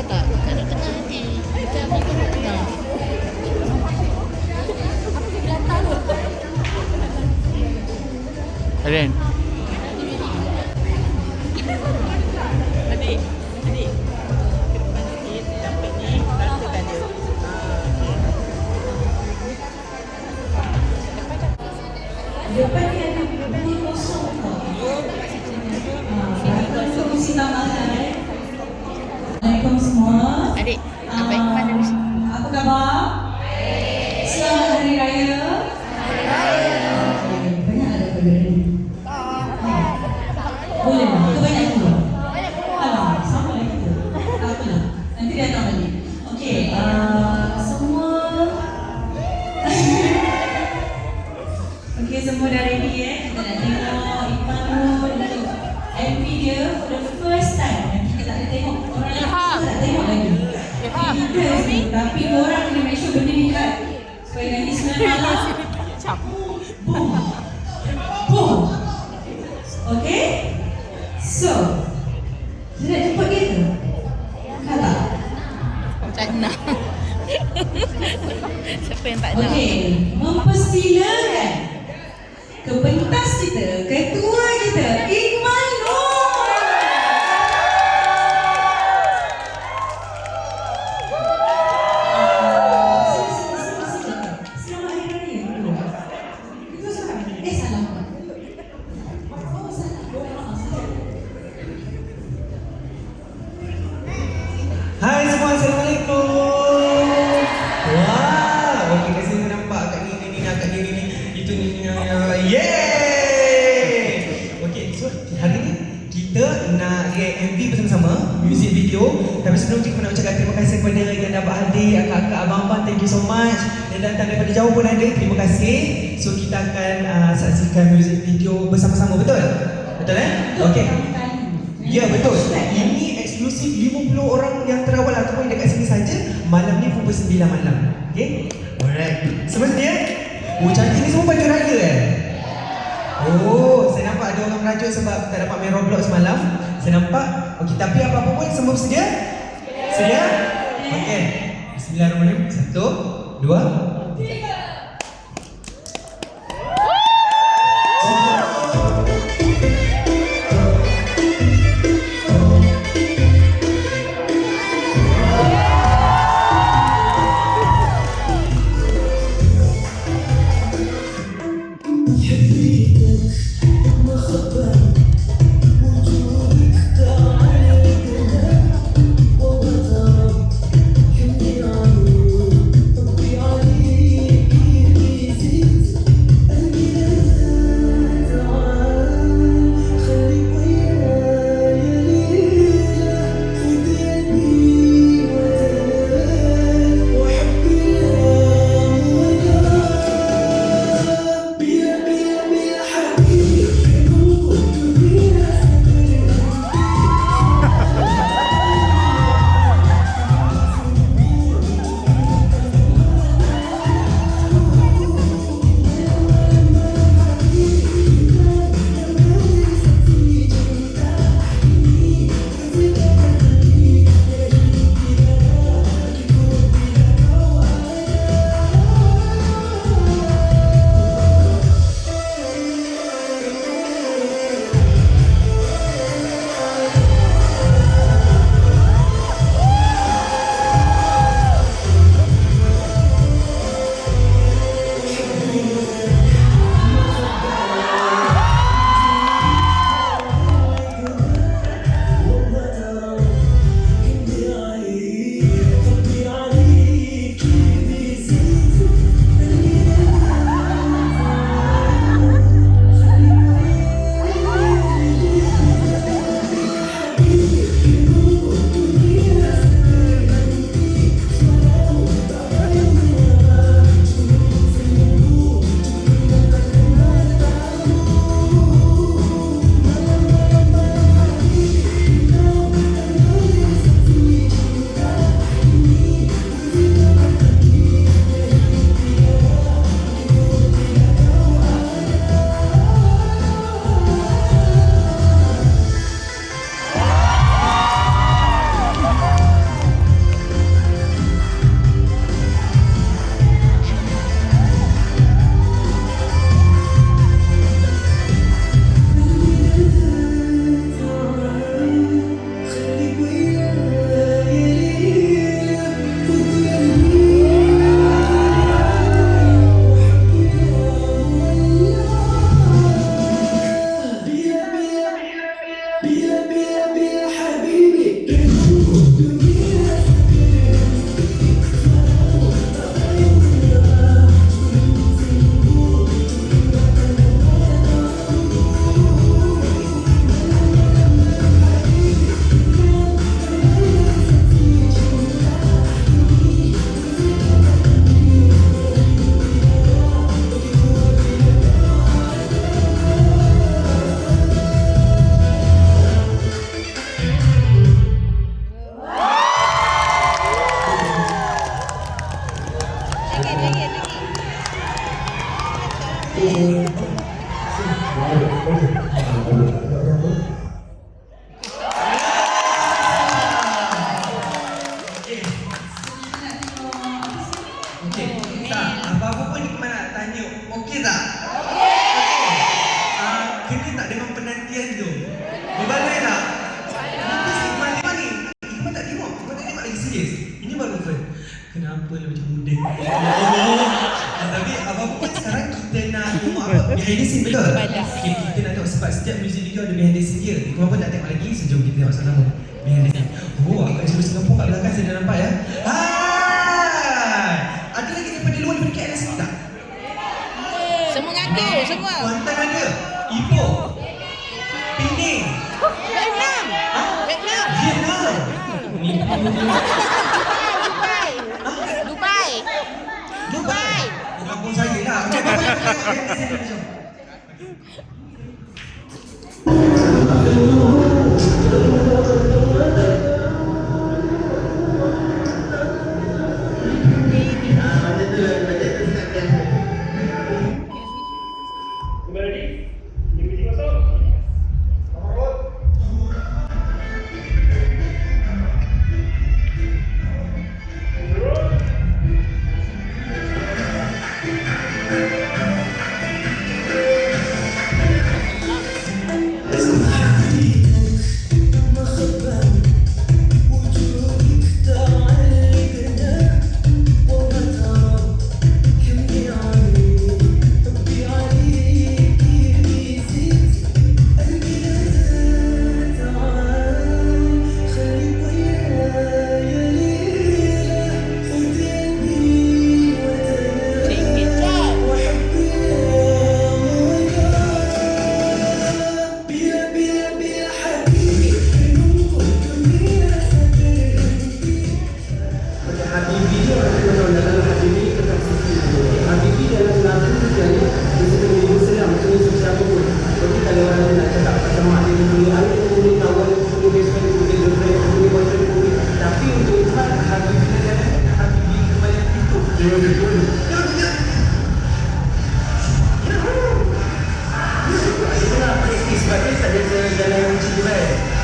ke tak? Kat tengah nanti. Kita ambil kat tengah. Apa dia gelantang tu? Aren. Adik. Ke depan sikit. Sampai ni. Ratakan dia. Depan ni ada benda kosong tau. Kita mesti tambahkan. Assalamualaikum semua. Adik, sampai ke mana dulu? Apa khabar? Selamat Hari Raya. Banyak ada benda ni. Boleh lah, ke banyak pula. Alah, sama lah kita. Tak apalah, nanti datang lagi. Okey, semua. Okey, semua dah ready Kita nak tengok Ipanul MV dia for the first time. Nanti kita tak ada tengok. Orang lain kita tak tengok lagi. Kita ni, tapi orang kena make sure benda ni kan. Supaya nanti 9 malam. Boom. Boom. Okay. So, kita nak jumpa dia ke? Kata. Tak nak. Siapa yang tak nak? Okey, mempersilakan ke pentas kita, ketua kita, Imanul. Selamat Hari Raya. Itu salah. Salah. Oh, salah. Hai semua, Assalamualaikum. Wah, okey, kasi saya nampak kat ni, kat ni, itu ni. Yeay. Okey, so hari ni kita nak react MV bersama-sama, music video. Tapi sebelum tu kita nak ucapkan terima kasih kepada yang dah berhadir, akak-akak, abang-abang, thank you so much. Yang datang daripada jauh pun ada, terima kasih. So kita akan saksikan music video bersama-sama, betul? Betul Okey. Ya, betul. Ini eksklusif 50 orang yang terawal ataupun yang dekat sini saja. Malam ni pukul 9 malam. Okay? Alright. Semua sedia? Oh, cantik ni semua baju raya Oh, saya nampak ada orang merajuk sebab tak dapat main Roblox semalam. Saya nampak. Okey, tapi apa-apa pun semua sedia? Sedia? Okey. Bismillahirrahmanirrahim. 1, 2, 3. behind the scene betul? Badak. Okay, kita nak tengok sebab setiap music video ada behind the scene dia. Korang pun nak tengok lagi, sejauh kita tengok sama-sama behind the scene. Oh, agak seluruh Singapura kat belakang saya dah nampak ya. Hai! Ada lagi daripada luar daripada KL sini tak? Semua ngaku, semua. Kuantan ada. Ipoh. Pening. Vietnam. Vietnam. Vietnam. Dubai. Dubai. Dubai. Kampung saya lah. Macam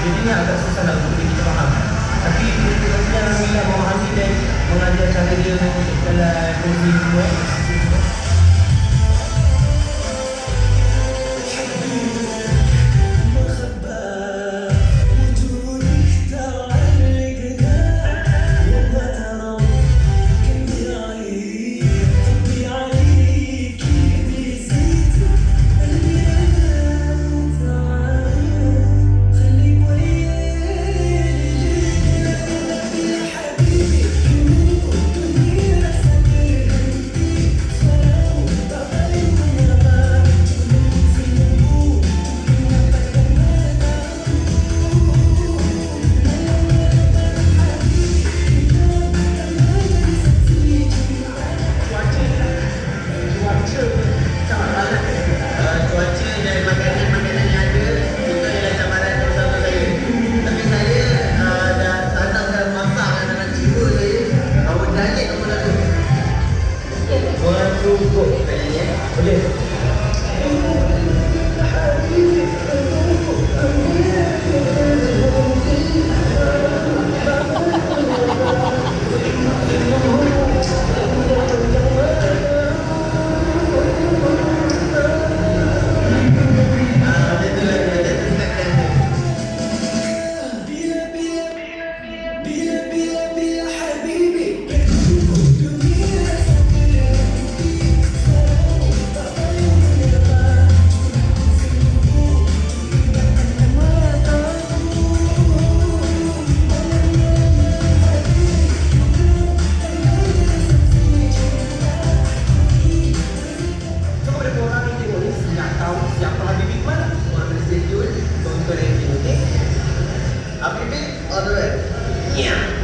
jadi ni agak susah lah untuk kita faham. Tapi kita Alhamdulillah memahami dan mengajar cara dia dalam kursi semua. Habibie on the right. Yeah.